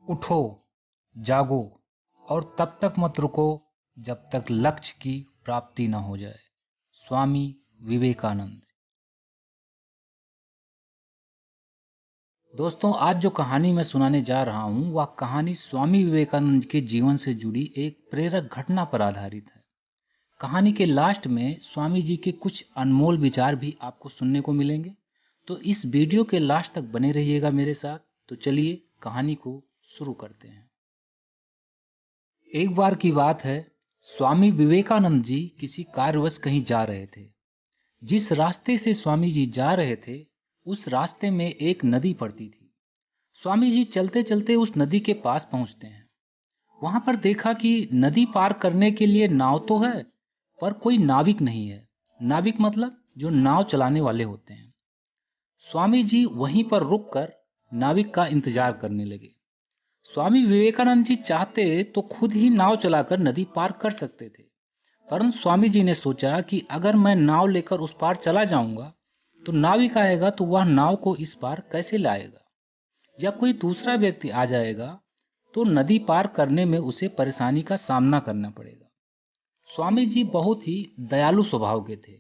उठो, जागो और तब तक मत रुको जब तक लक्ष्य की प्राप्ति न हो जाए। स्वामी विवेकानंद। दोस्तों, आज जो कहानी मैं सुनाने जा रहा हूं वह कहानी स्वामी विवेकानंद के जीवन से जुड़ी एक प्रेरक घटना पर आधारित है। कहानी के लास्ट में स्वामी जी के कुछ अनमोल विचार भी आपको सुनने को मिलेंगे, तो इस वीडियो के लास्ट तक बने रहिएगा मेरे साथ। तो चलिए कहानी को शुरू करते हैं। एक बार की बात है, स्वामी विवेकानंद जी किसी कार्यवश कहीं जा रहे थे। जिस रास्ते से स्वामी जी जा रहे थे उस रास्ते में एक नदी पड़ती थी। स्वामी जी चलते चलते उस नदी के पास पहुंचते हैं। वहां पर देखा कि नदी पार करने के लिए नाव तो है, पर कोई नाविक नहीं है। नाविक मतलब जो नाव चलाने वाले होते हैं। स्वामी जी वहीं पर रुककर नाविक का इंतजार करने लगे। स्वामी विवेकानंद जी चाहते तो खुद ही नाव चलाकर नदी पार कर सकते थे, परंतु स्वामी जी ने सोचा कि अगर मैं नाव लेकर उस पार चला जाऊंगा तो नाविक आएगा तो वह नाव को इस पार कैसे लाएगा, या कोई दूसरा व्यक्ति आ जाएगा तो नदी पार करने में उसे परेशानी का सामना करना पड़ेगा। स्वामी जी बहुत ही दयालु स्वभाव के थे,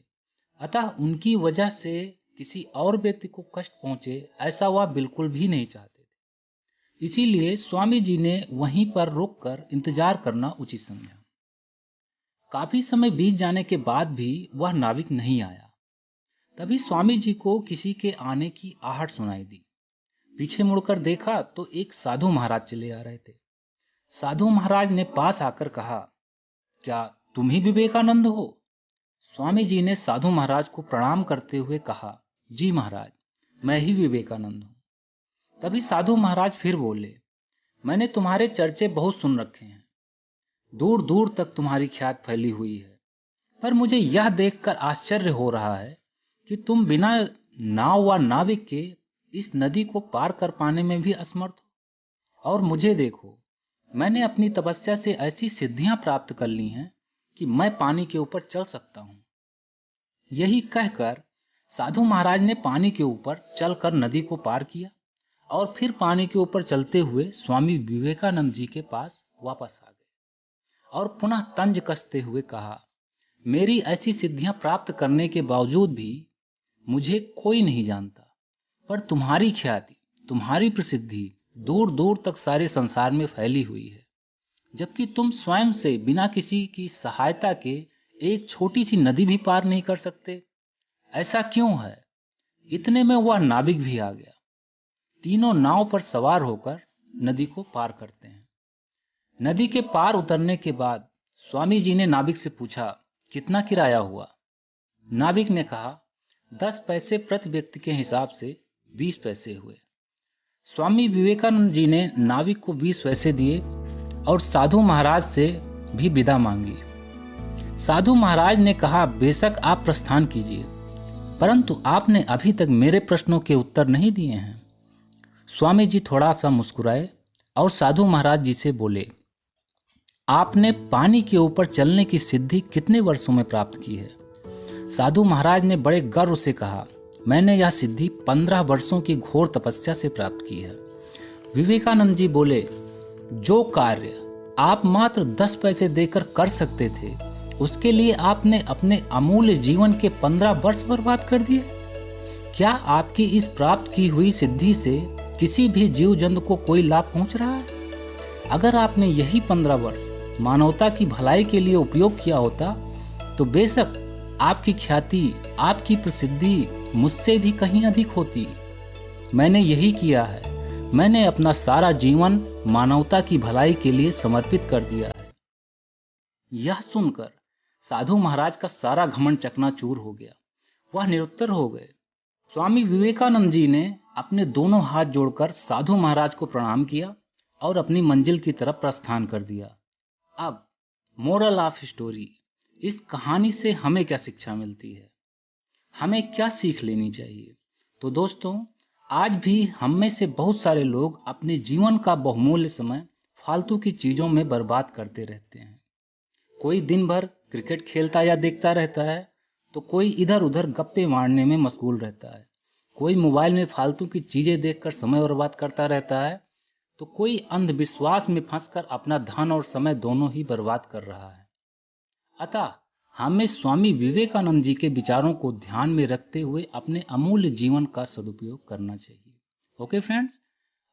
अतः उनकी वजह से किसी और व्यक्ति को कष्ट पहुंचे ऐसा वह बिल्कुल भी नहीं चाहते। इसीलिए स्वामी जी ने वहीं पर रुककर इंतजार करना उचित समझा। काफी समय बीत जाने के बाद भी वह नाविक नहीं आया। तभी स्वामी जी को किसी के आने की आहट सुनाई दी। पीछे मुड़कर देखा तो एक साधु महाराज चले आ रहे थे। साधु महाराज ने पास आकर कहा, क्या तुम ही विवेकानंद हो? स्वामी जी ने साधु महाराज को प्रणाम करते हुए कहा, जी महाराज, मैं ही विवेकानंद हूं। तभी साधु महाराज फिर बोले, मैंने तुम्हारे चर्चे बहुत सुन रखे हैं, दूर दूर तक तुम्हारी ख्यात फैली हुई है, पर मुझे यह देखकर आश्चर्य हो रहा है कि तुम बिना नाव व नाविक के इस नदी को पार कर पाने में भी असमर्थ हो। और मुझे देखो, मैंने अपनी तपस्या से ऐसी सिद्धियां प्राप्त कर ली हैं कि मैं पानी के ऊपर चल सकता हूं। यही कहकर साधु महाराज ने पानी के ऊपर चलकर नदी को पार किया और फिर पानी के ऊपर चलते हुए स्वामी विवेकानंद जी के पास वापस आ गए और पुनः तंज कसते हुए कहा, मेरी ऐसी सिद्धियां प्राप्त करने के बावजूद भी मुझे कोई नहीं जानता, पर तुम्हारी ख्याति, तुम्हारी प्रसिद्धि दूर दूर तक सारे संसार में फैली हुई है, जबकि तुम स्वयं से बिना किसी की सहायता के एक छोटी सी नदी भी पार नहीं कर सकते। ऐसा क्यों है? इतने में वह नाविक भी आ गया। तीनों नाव पर सवार होकर नदी को पार करते हैं। नदी के पार उतरने के बाद स्वामी जी ने नाविक से पूछा, कितना किराया हुआ? नाविक ने कहा, 10 पैसे प्रति व्यक्ति के हिसाब से 20 पैसे हुए। स्वामी विवेकानंद जी ने नाविक को 20 पैसे दिए और साधु महाराज से भी विदा मांगी। साधु महाराज ने कहा, बेशक आप प्रस्थान कीजिए, परंतु आपने अभी तक मेरे प्रश्नों के उत्तर नहीं दिए हैं। स्वामी जी थोड़ा सा मुस्कुराए और साधु महाराज जी से बोले, आपने पानी के ऊपर चलने की सिद्धि कितने वर्षों में प्राप्त की है? साधु महाराज ने बड़े गर्व से कहा, मैंने यह सिद्धि 15 वर्षों की घोर तपस्या से प्राप्त की है। विवेकानंद जी बोले, जो कार्य आप मात्र 10 पैसे देकर कर सकते थे, उसके लिए आपने अपने अमूल्य जीवन के 15 वर्ष बर्बाद कर दिए। क्या आपकी इस प्राप्त की हुई सिद्धि से किसी भी जीव जंतु को कोई लाभ पहुंच रहा है? अगर आपने यही 15 वर्ष मानवता की भलाई के लिए उपयोग किया होता तो बेशक आपकी ख्याति, आपकी प्रसिद्धि मुझसे भी कहीं अधिक होती। मैंने यही किया है, मैंने अपना सारा जीवन मानवता की भलाई के लिए समर्पित कर दिया है। यह सुनकर साधु महाराज का सारा घमंड चकनाचूर हो गया। वह निरुत्तर हो गए। स्वामी विवेकानंद जी ने अपने दोनों हाथ जोड़कर साधु महाराज को प्रणाम किया और अपनी मंजिल की तरफ प्रस्थान कर दिया। अब मोरल ऑफ स्टोरी, इस कहानी से हमें क्या शिक्षा मिलती है, हमें क्या सीख लेनी चाहिए? तो दोस्तों, आज भी हम में से बहुत सारे लोग अपने जीवन का बहुमूल्य समय फालतू की चीजों में बर्बाद करते रहते हैं। कोई दिन भर क्रिकेट खेलता या देखता रहता है, तो कोई इधर उधर गप्पे मारने में मशगूल रहता है, कोई मोबाइल में फालतू की चीजें देखकर समय बर्बाद करता रहता है, तो कोई अंधविश्वास में फंसकर अपना धन और समय दोनों ही बर्बाद कर रहा है। अतः हमें स्वामी विवेकानंद जी के विचारों को ध्यान में रखते हुए अपने अमूल्य जीवन का सदुपयोग करना चाहिए। ओके फ्रेंड्स,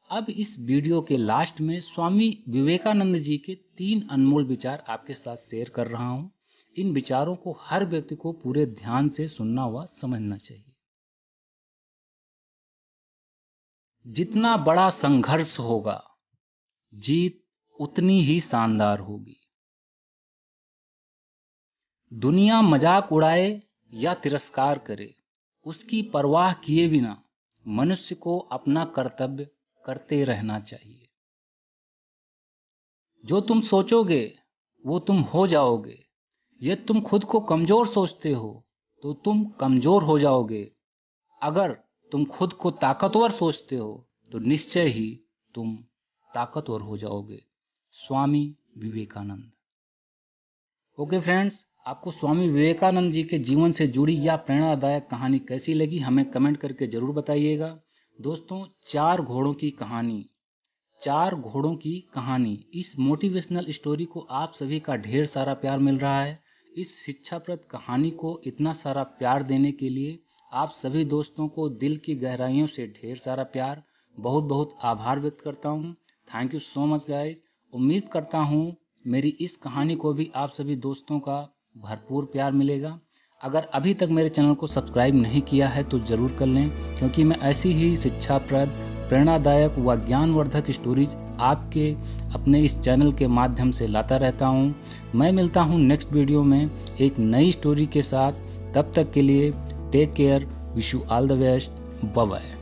अब इस वीडियो के लास्ट में स्वामी विवेकानंद जी के 3 अनमोल विचार आपके साथ शेयर कर रहा हूं। इन विचारों को हर व्यक्ति को पूरे ध्यान से सुनना व समझना चाहिए। जितना बड़ा संघर्ष होगा, जीत उतनी ही शानदार होगी। दुनिया मजाक उड़ाए या तिरस्कार करे, उसकी परवाह किए बिना मनुष्य को अपना कर्तव्य करते रहना चाहिए। जो तुम सोचोगे वो तुम हो जाओगे। यदि तुम खुद को कमजोर सोचते हो तो तुम कमजोर हो जाओगे। अगर तुम खुद को ताकतवर सोचते हो तो निश्चय ही तुम ताकतवर हो जाओगे। स्वामी विवेकानंद। ओके फ्रेंड्स, आपको स्वामी विवेकानंद जी के जीवन से जुड़ी यह प्रेरणादायक कहानी कैसी लगी हमें कमेंट करके जरूर बताइएगा। दोस्तों, 4 घोड़ों की कहानी, 4 घोड़ों की कहानी, इस मोटिवेशनल स्टोरी को आप सभी का ढेर सारा प्यार मिल रहा है। इस शिक्षाप्रद कहानी को इतना सारा प्यार देने के लिए आप सभी दोस्तों को दिल की गहराइयों से ढेर सारा प्यार, बहुत बहुत आभार व्यक्त करता हूँ। Thank you so much guys. उम्मीद करता हूँ मेरी इस कहानी को भी आप सभी दोस्तों का भरपूर प्यार मिलेगा। अगर अभी तक मेरे चैनल को सब्सक्राइब नहीं किया है तो ज़रूर कर लें, क्योंकि मैं ऐसी ही शिक्षाप्रद, प्रेरणादायक व ज्ञानवर्धक स्टोरीज आपके अपने इस चैनल के माध्यम से लाता रहता हूं। मैं मिलता हूं नेक्स्ट वीडियो में एक नई स्टोरी के साथ। तब तक के लिए take care, wish you all the best, bye bye.